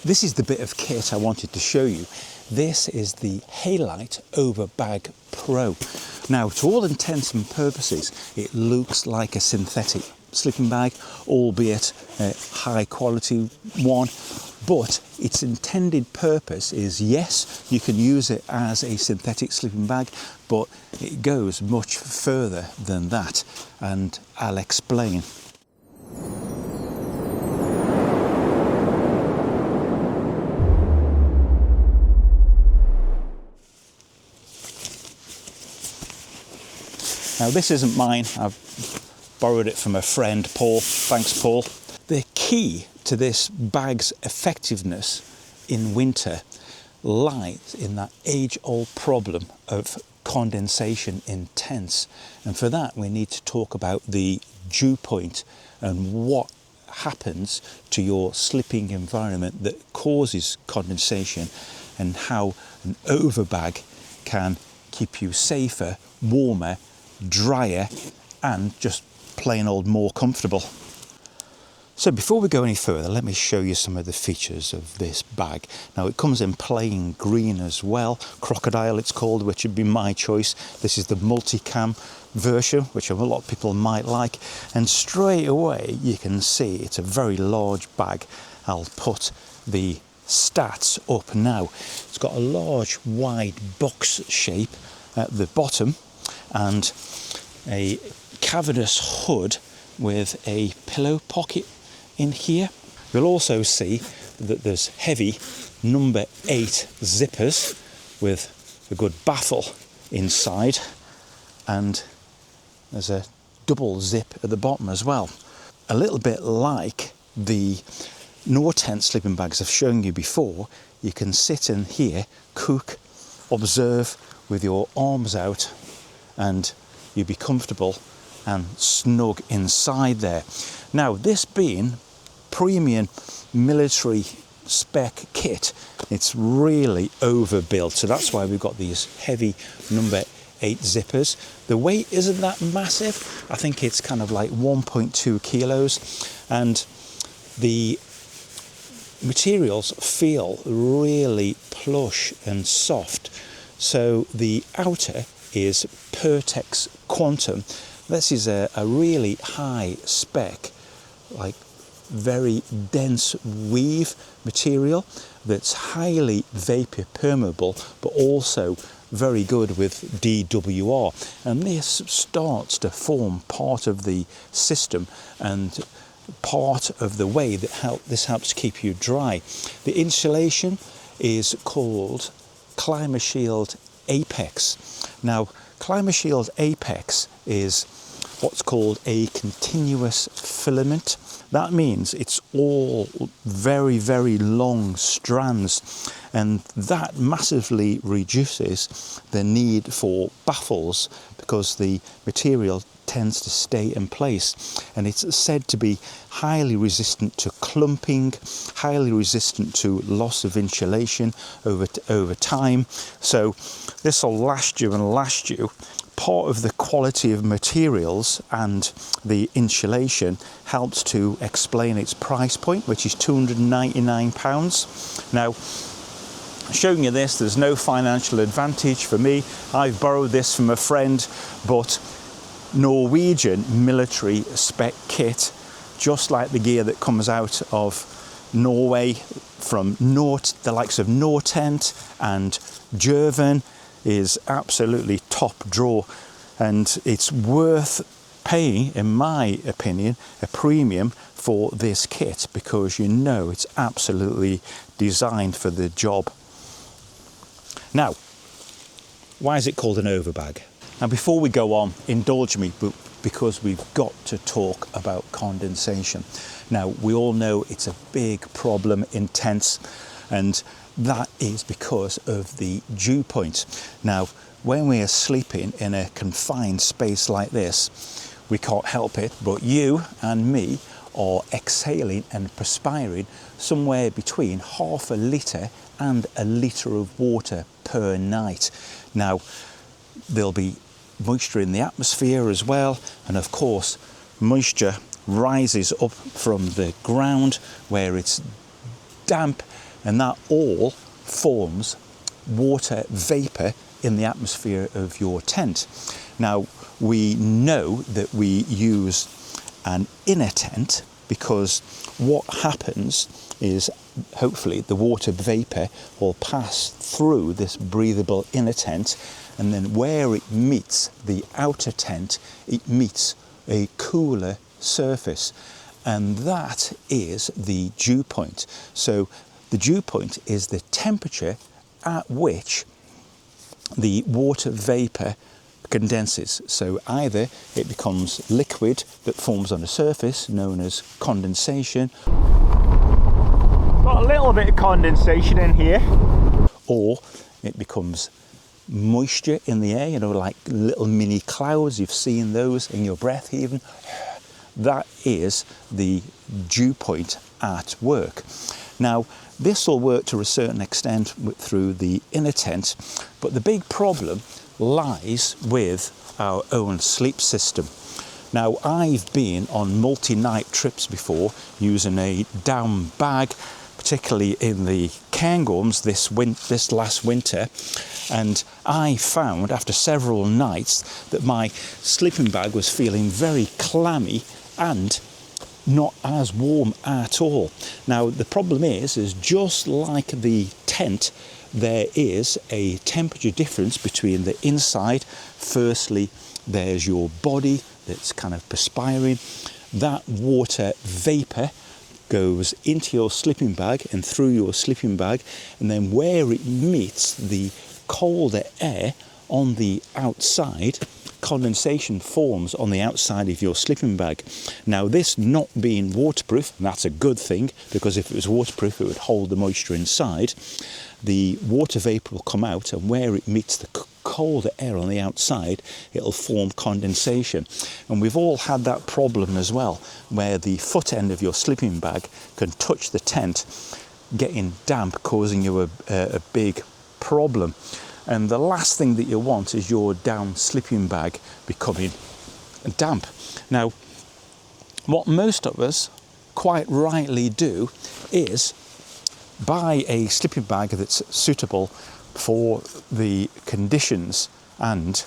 This is the bit of kit I wanted to show you. This is the Halite Overbag Pro. Now, to all intents and purposes, it looks like a synthetic sleeping bag, albeit a high quality one. But its intended purpose is, yes, you can use it as a synthetic sleeping bag, but it goes much further than that, and I'll explain. Now, this isn't mine. I've borrowed it from a friend, Paul. Thanks, Paul. The key to this bag's effectiveness in winter lies in that age-old problem of condensation in tents. And for that, we need to talk about the dew point and what happens to your sleeping environment that causes condensation, and how an overbag can keep you safer, warmer, drier, and just plain old more comfortable. So before we go any further, let me show you some of the features of this bag. Now, it comes in plain green as well, crocodile it's called, which would be my choice. This is the multicam version, which a lot of people might like, and straight away you can see it's a very large bag. I'll put the stats up now. It's got a large wide box shape at the bottom and a cavernous hood with a pillow pocket in here. You'll also see that there's heavy number 8 zippers with a good baffle inside, and there's a double zip at the bottom as well. A little bit like the Nortent sleeping bags I've shown you before, you can sit in here, cook, observe with your arms out, and you'll be comfortable and snug inside there. Now, this being premium military spec kit, it's really overbuilt, so that's why we've got these heavy number 8 zippers. The weight isn't that massive. I think it's kind of like 1.2 kilos, and the materials feel really plush and soft. So the outer is Pertex Quantum. This is a really high spec, like very dense weave material that's highly vapor permeable, but also very good with DWR. And this starts to form part of the system and part of the way that this helps keep you dry. The insulation is called ClimaShield Apex. Now, ClimaShield Apex is what's called a continuous filament. That means it's all very, very long strands, and that massively reduces the need for baffles because the material tends to stay in place, and it's said to be highly resistant to clumping, highly resistant to loss of insulation over time. So this will last you and last you. Part of the quality of materials and the insulation helps to explain its price point, which is £299. Now, showing you this, there's no financial advantage for me. I've borrowed this from a friend, but Norwegian military spec kit, just like the gear that comes out of Norway from the likes of Nortent and Fjern, is absolutely top drawer, and it's worth paying, in my opinion, a premium for this kit, because you know it's absolutely designed for the job. Now, why is it called an overbag? Now, before we go on, indulge me, because we've got to talk about condensation. Now, we all know it's a big problem in tents, and that is because of the dew point. Now, when we are sleeping in a confined space like this, we can't help it, but you and me are exhaling and perspiring somewhere between half a litre and a litre of water per night. Now, there'll be moisture in the atmosphere as well, and of course, moisture rises up from the ground where it's damp and that all forms water vapour in the atmosphere of your tent. Now, we know that we use an inner tent because what happens is hopefully the water vapour will pass through this breathable inner tent, and then where it meets the outer tent, it meets a cooler surface, and that is the dew point. So the dew point is the temperature at which the water vapour condenses. So either it becomes liquid that forms on the surface, known as condensation. Got a little bit of condensation in here. Or it becomes moisture in the air, you know, like little mini clouds. You've seen those in your breath even. That is the dew point at work. Now, this will work to a certain extent through the inner tent, but the big problem lies with our own sleep system. Now, I've been on multi-night trips before using a down bag, particularly in the Cairngorms this last winter, and I found after several nights that my sleeping bag was feeling very clammy and not as warm at all. Now, the problem is just like the tent, there is a temperature difference between the inside. Firstly, there's your body that's kind of perspiring. That water vapour goes into your sleeping bag and through your sleeping bag, and then where it meets the colder air on the outside, condensation forms on the outside of your sleeping bag. Now, this not being waterproof, and that's a good thing, because if it was waterproof it would hold the moisture inside. The water vapour will come out, and where it meets the colder air on the outside, it'll form condensation. And we've all had that problem as well, where the foot end of your sleeping bag can touch the tent, getting damp, causing you a big problem. And the last thing that you want is your down sleeping bag becoming damp. Now, what most of us quite rightly do is buy a sleeping bag that's suitable for the conditions and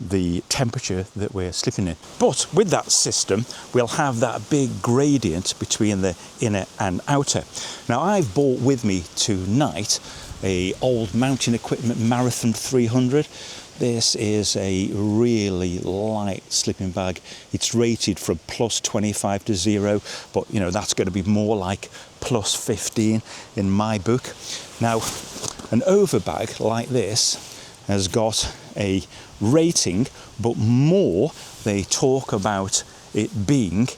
the temperature that we're sleeping in. But with that system, we'll have that big gradient between the inner and outer. Now, I've brought with me tonight a old mountain equipment Marathon 300. This is a really light sleeping bag. It's rated from plus 25 to 0, but you know, that's going to be more like plus 15 in my book. Now, an overbag like this has got a rating, but more, they talk about it being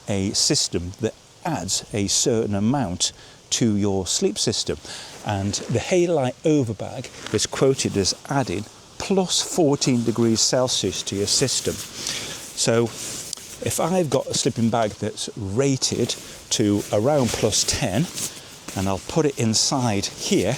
a system that adds a certain amount to your sleep system. And the Halite Overbag is quoted as adding plus 14 degrees Celsius to your system. So if I've got a sleeping bag that's rated to around plus 10, and I'll put it inside here,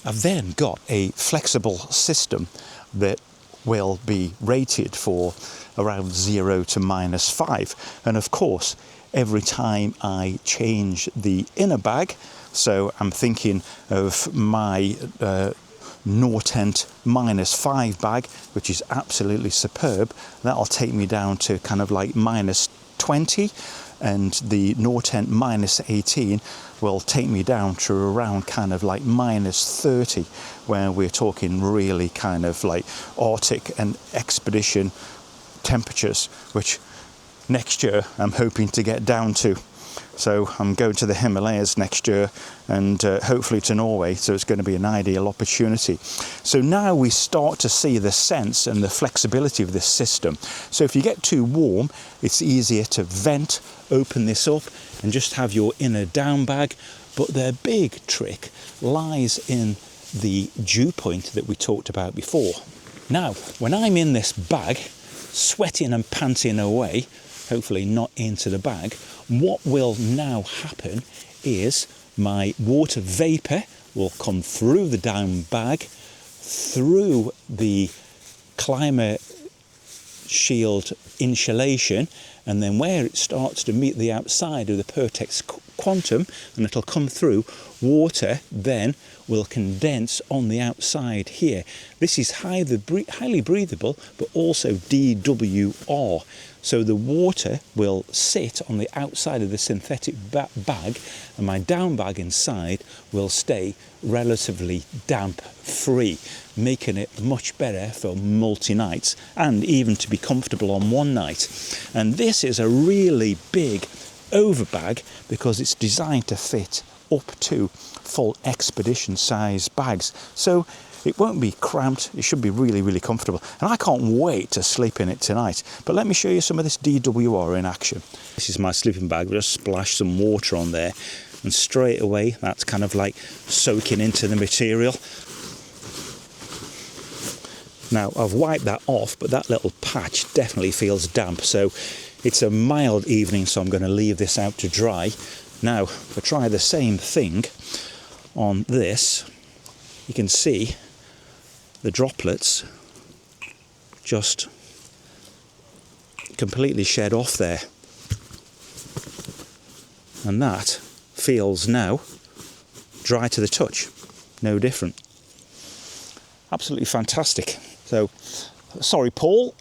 I've then got a flexible system that will be rated for around 0 to -5. And of course, every time I change the inner bag, so I'm thinking of my Nortent -5 bag, which is absolutely superb. That'll take me down to kind of like -20, and the Nortent -18 will take me down to around kind of like -30, where we're talking really kind of like Arctic and expedition temperatures, which next year I'm hoping to get down to. So I'm going to the Himalayas next year, and hopefully to Norway, so it's going to be an ideal opportunity. So now we start to see the sense and the flexibility of this system. So if you get too warm, it's easier to vent, open this up and just have your inner down bag. But their big trick lies in the dew point that we talked about before. Now, when I'm in this bag, sweating and panting away, hopefully not into the bag, what will now happen is my water vapour will come through the down bag, through the climate shield insulation, and then where it starts to meet the outside of the quantum and it'll come through. Water then will condense on the outside here. This is highly breathable, but also DWR. So the water will sit on the outside of the synthetic bag, and my down bag inside will stay relatively damp free, making it much better for multi-nights and even to be comfortable on one night. And this is a really big overbag because it's designed to fit up to full expedition size bags. So it won't be cramped, it should be really, really comfortable. And I can't wait to sleep in it tonight. But let me show you some of this DWR in action. This is my sleeping bag, just splash some water on there and straight away that's kind of like soaking into the material. Now I've wiped that off, but that little patch definitely feels damp. So it's a mild evening, so I'm going to leave this out to dry. Now, if I try the same thing on this, you can see the droplets just completely shed off there. And that feels now dry to the touch, no different. Absolutely fantastic. So, sorry Paul,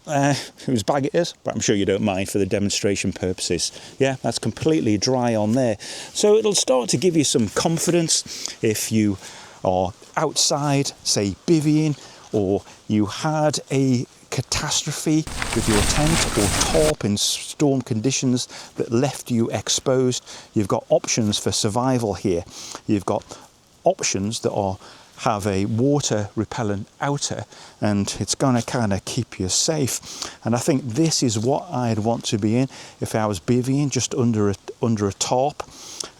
whose bag it is, but I'm sure you don't mind for the demonstration purposes. Yeah, that's completely dry on there. So it'll start to give you some confidence if you are outside, say bivvying, or you had a catastrophe with your tent or tarp in storm conditions that left you exposed. You've got options for survival here. You've got options that have a water repellent outer, and it's going to kind of keep you safe. And I think this is what I'd want to be in if I was bivvying, just under a tarp.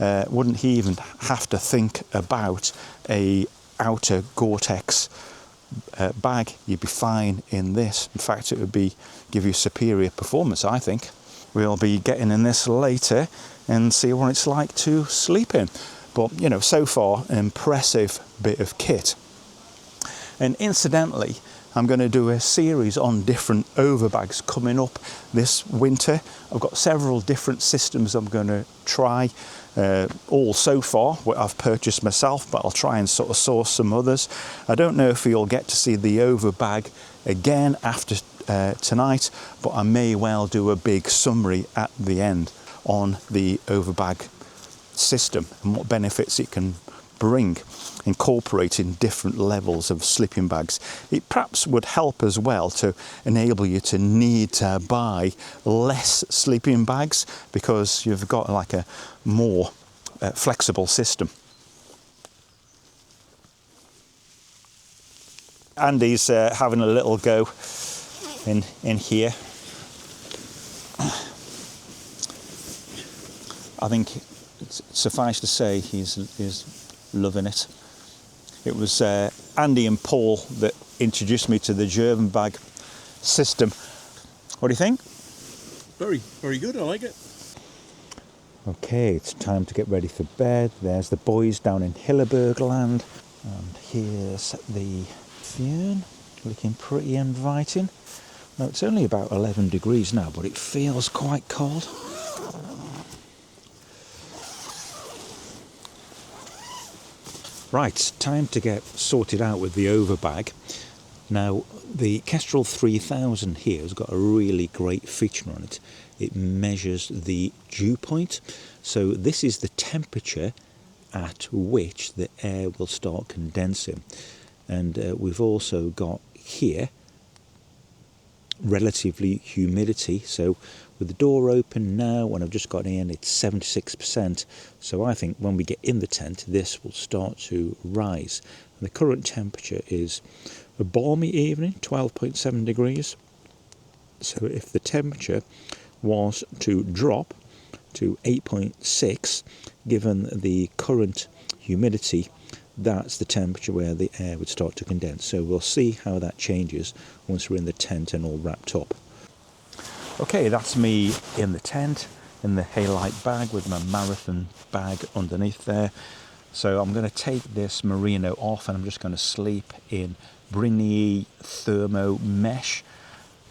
Wouldn't even have to think about a outer Gore-Tex bag. You'd be fine in this. In fact, it would give you superior performance, I think. We'll be getting in this later and see what it's like to sleep in. But, you know, so far, an impressive bit of kit. And incidentally, I'm going to do a series on different overbags coming up this winter. I've got several different systems I'm going to try. All so far what I've purchased myself, but I'll try and sort of source some others. I don't know if you'll get to see the overbag again after tonight, but I may well do a big summary at the end on the overbag system and what benefits it can bring, incorporating different levels of sleeping bags. It perhaps would help as well to enable you to need to buy less sleeping bags because you've got like a more flexible system. Andy's having a little go in here. I think suffice to say he's loving it. It was Andy and Paul that introduced me to the German bag system. What do you think? Very, very good, I like it. Okay, it's time to get ready for bed. There's the boys down in Hilleberg land. And here's the Fjern, looking pretty inviting. Now it's only about 11 degrees now, but it feels quite cold. Right, time to get sorted out with the overbag. Now, the Kestrel 3000 here has got a really great feature on it. It measures the dew point. So this is the temperature at which the air will start condensing. And we've also got here relatively humidity. So with the door open now, when I've just got in, it's 76%. So I think when we get in the tent, this will start to rise. And the current temperature is a balmy evening, 12.7 degrees. So if the temperature was to drop to 8.6, given the current humidity, that's the temperature where the air would start to condense. So we'll see how that changes once we're in the tent and all wrapped up. Okay, that's me in the tent, in the Halite bag with my marathon bag underneath there. So I'm going to take this merino off and I'm just going to sleep in Breen thermo mesh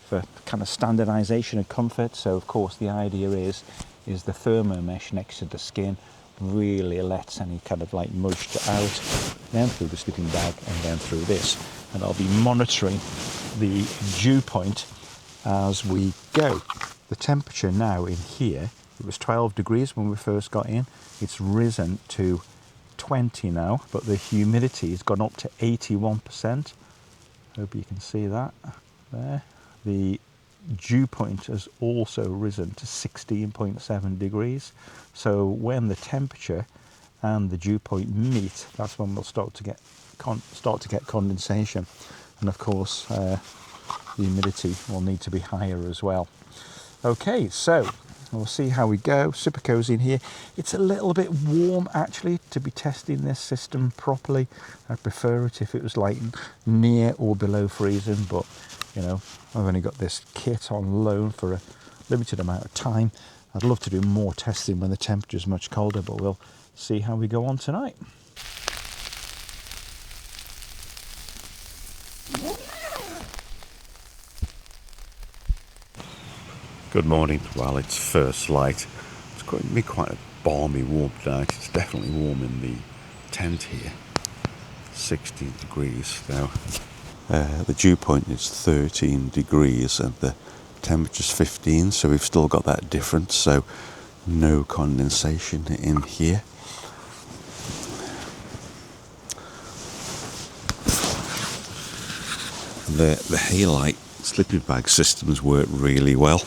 for kind of standardization and comfort. So of course the idea is the thermo mesh next to the skin really lets any kind of like moisture out, then through the sleeping bag and then through this. And I'll be monitoring the dew point as we go. The temperature now in here, it was 12 degrees when we first got in. It's risen to 20 now, but the humidity has gone up to 81%. Hope you can see that there. The dew point has also risen to 16.7 degrees. So when the temperature and the dew point meet, that's when we'll start to get condensation. And of course, the humidity will need to be higher as well. Okay, so we'll see how we go. Super cozy in here. It's a little bit warm actually to be testing this system properly. I'd prefer it if it was like near or below freezing, but you know, I've only got this kit on loan for a limited amount of time. I'd love to do more testing when the temperature is much colder, but we'll see how we go on tonight. Good morning. Well, it's first light. It's going to be quite a balmy, warm night. It's definitely warm in the tent here. 16 degrees now. The dew point is 13 degrees and the temperature's 15, so we've still got that difference, so no condensation in here. The Halite sleeping bag systems work really well.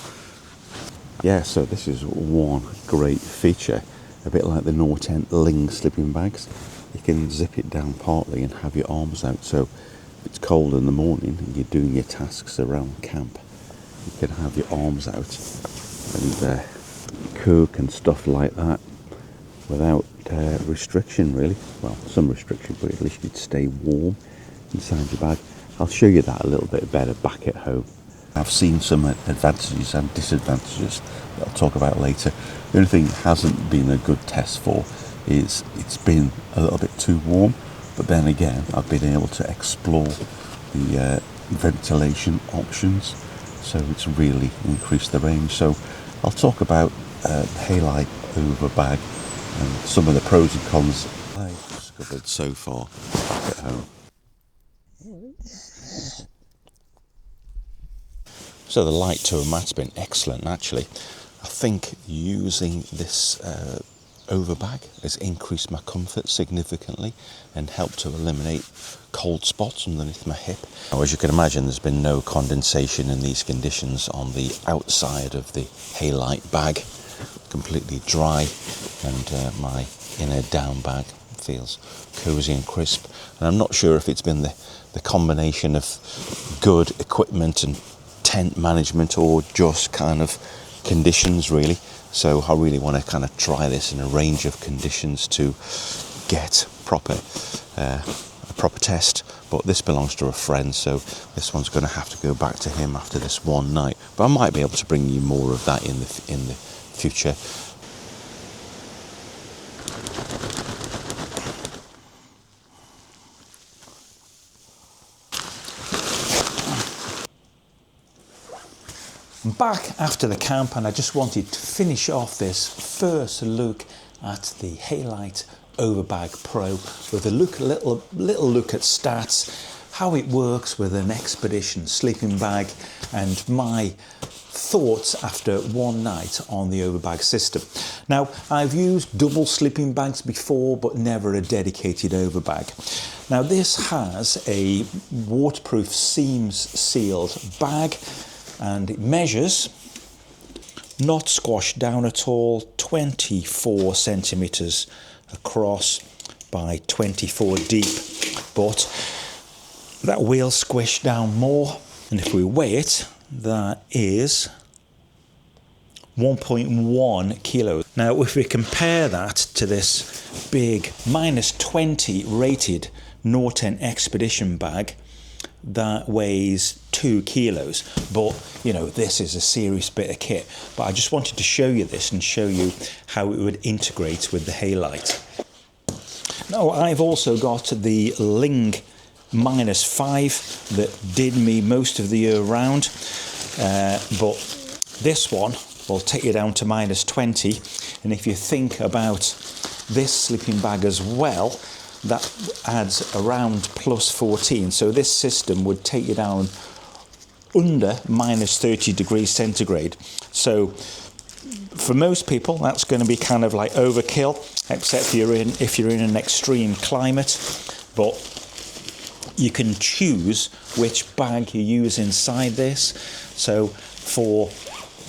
Yeah, so this is one great feature, a bit like the Nortent Ling sleeping bags. You can zip it down partly and have your arms out, so if it's cold in the morning and you're doing your tasks around camp, you can have your arms out and cook and stuff like that without restriction really. Well, some restriction, but at least you'd stay warm inside your bag. I'll show you that a little bit better back at home. I've seen some advantages and disadvantages that I'll talk about later. The only thing it hasn't been a good test for is it's been a little bit too warm, but then again I've been able to explore the ventilation options, so it's really increased the range. So I'll talk about Halite Overbag and some of the pros and cons I've discovered so far back at home. So the light to a mat's been excellent actually. I think using this overbag has increased my comfort significantly and helped to eliminate cold spots underneath my hip. Now, as you can imagine, there's been no condensation in these conditions on the outside of the Halite bag. Completely dry, and my inner down bag feels cozy and crisp. And I'm not sure if it's been the combination of good equipment and tent management or just kind of conditions really. So I really want to kind of try this in a range of conditions to get a proper test, but this belongs to a friend, so this one's going to have to go back to him after this one night, but I might be able to bring you more of that in the future. I'm back after the camp, and I just wanted to finish off this first look at the Halite Overbag Pro with a little look at stats, how it works with an expedition sleeping bag, and my thoughts after one night on the overbag system. Now, I've used double sleeping bags before, but never a dedicated overbag. Now, this has a waterproof seams sealed bag, and it measures, not squashed down at all, 24 centimeters across by 24 deep, but that will squish down more, and if we weigh it, that is 1.1 kilos. Now, if we compare that to this big -20 rated Nortent Expedition bag, that weighs 2 kilos, but you know, this is a serious bit of kit. But I just wanted to show you this and show you how it would integrate with the Halite. Now, I've also got the Ling -5 that did me most of the year round, but this one will take you down to -20. And if you think about this sleeping bag as well, that adds around +14. So this system would take you down under -30 degrees centigrade. So for most people, that's going to be kind of like overkill, except if you're in an extreme climate. But you can choose which bag you use inside this. So for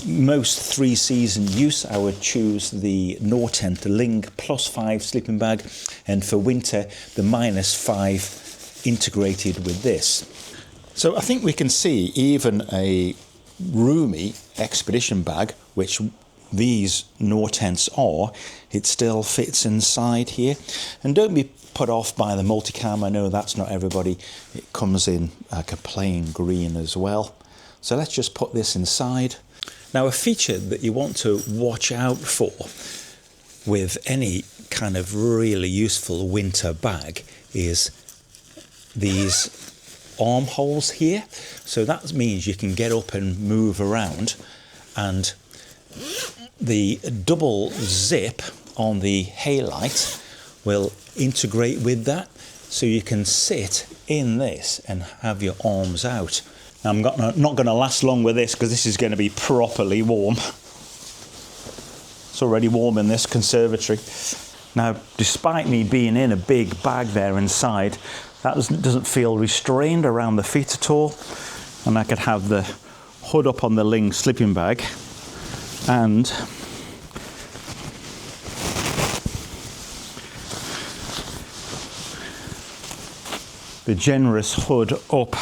most 3-season use, I would choose the Nortent Ling +5 sleeping bag, and for winter, the -5 integrated with this. So I think we can see even a roomy expedition bag, which these Nortents are, it still fits inside here. And don't be put off by the multicam. I know that's not everybody. It comes in like a plain green as well. So let's just put this inside. Now, a feature that you want to watch out for with any kind of really useful winter bag is these armholes here. So that means you can get up and move around, and the double zip on the Halite will integrate with that, so you can sit in this and have your arms out. Now, I'm not going to last long with this because this is going to be properly warm. It's already warm in this conservatory. Now, despite me being in a big bag there inside, that doesn't feel restrained around the feet at all. And I could have the hood up on the Ling sleeping bag and the generous hood up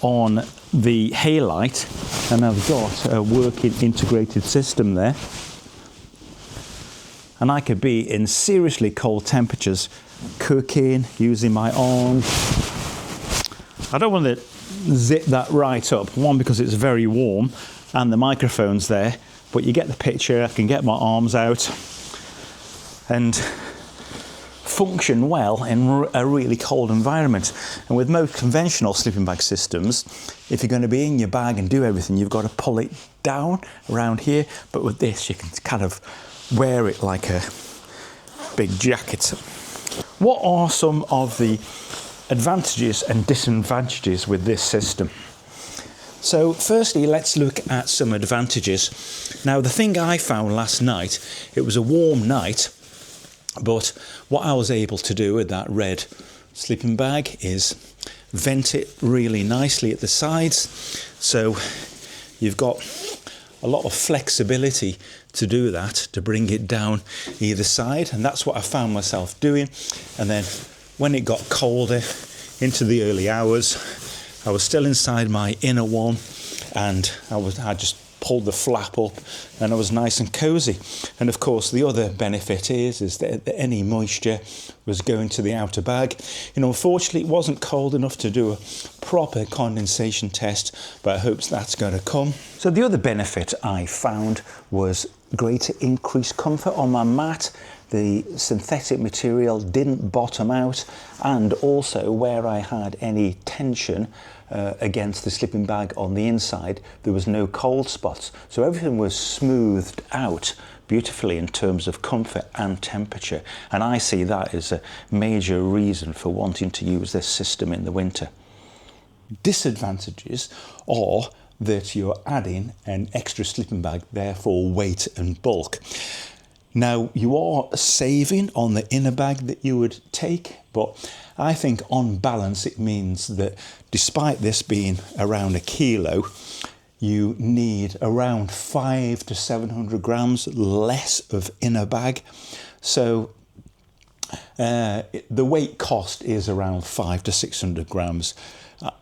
on the Halite, and I've got a working integrated system there. And I could be in seriously cold temperatures, cooking, using my arms. I don't want to zip that right up, one because it's very warm and the microphone's there, but you get the picture. I can get my arms out and function well in a really cold environment. And with most conventional sleeping bag systems, if you're going to be in your bag and do everything, you've got to pull it down around here. But with this, you can kind of wear it like a big jacket. What are some of the advantages and disadvantages with this system? So firstly, let's look at some advantages. Now, the thing I found last night, it was a warm night, but what I was able to do with that red sleeping bag is vent it really nicely at the sides. So you've got a lot of flexibility to do that, to bring it down either side. And that's what I found myself doing. And then when it got colder into the early hours, I was still inside my inner one, and I just pulled the flap up and I was nice and cozy. And of course, the other benefit is that any moisture was going to the outer bag. You know, unfortunately, it wasn't cold enough to do a proper condensation test, but I hope that's going to come. So the other benefit I found was greater increased comfort on my mat. The synthetic material didn't bottom out, and also where I had any tension against the sleeping bag on the inside, there was no cold spots. So everything was smoothed out beautifully in terms of comfort and temperature. And I see that as a major reason for wanting to use this system in the winter. Disadvantages are that you're adding an extra sleeping bag, therefore weight and bulk. Now, you are saving on the inner bag that you would take, but I think on balance it means that despite this being around 1 kilo, you need around 500 to 700 grams less of inner bag. So the weight cost is around 500 to 600 grams,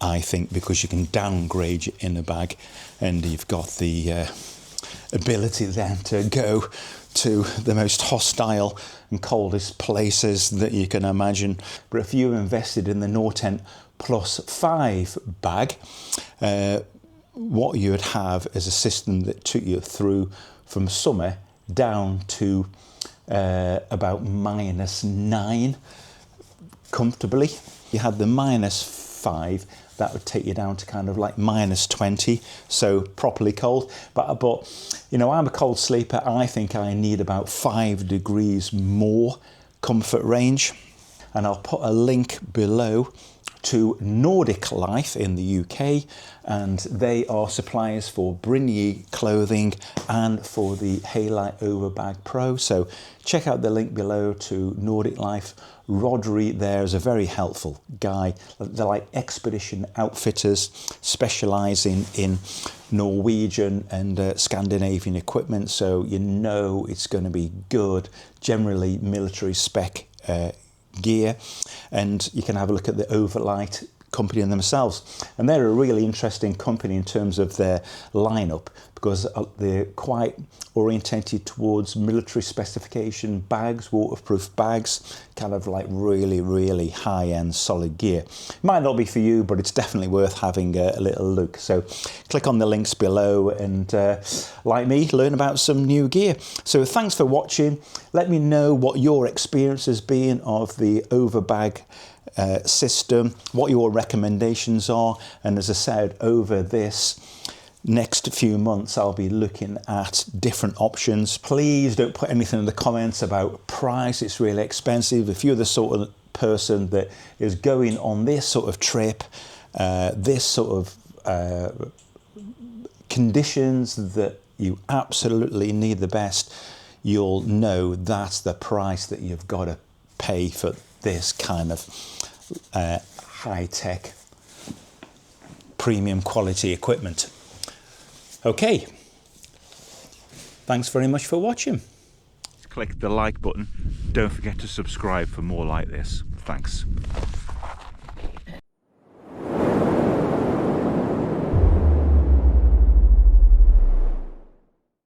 I think, because you can downgrade your inner bag, and you've got the ability then to go to the most hostile and coldest places that you can imagine. But if you invested in the Nortent +5 bag, what you would have is a system that took you through from summer down to about -9 comfortably. You had the 5, that would take you down to kind of like -20, so properly cold. But you know, I'm a cold sleeper. I think I need about 5 degrees more comfort range. And I'll put a link below to Nordic Life in the UK, and they are suppliers for Breen clothing and for the Halite Overbag Pro. So check out the link below to Nordic Life. Rodri there is a very helpful guy. They're like expedition outfitters specialising in Norwegian and Scandinavian equipment, so you know it's going to be good, generally military spec gear. And you can have a look at the Overlight company themselves, and they're a really interesting company in terms of their lineup, because they're quite orientated towards military specification bags, waterproof bags, kind of like really high-end solid gear. Might not be for you, but it's definitely worth having a little look. So click on the links below and like me, learn about some new gear. So thanks for watching. Let me know what your experience has been of the Overbag system, what your recommendations are, and as I said, over this next few months I'll be looking at different options. Please don't put anything in the comments about price. It's really expensive. If you're the sort of person that is going on this sort of trip, this sort of conditions that you absolutely need the best, you'll know that's the price that you've got to pay for this kind of high-tech premium quality equipment. Okay, thanks very much for watching. Click the like button. Don't forget to subscribe for more like this. Thanks.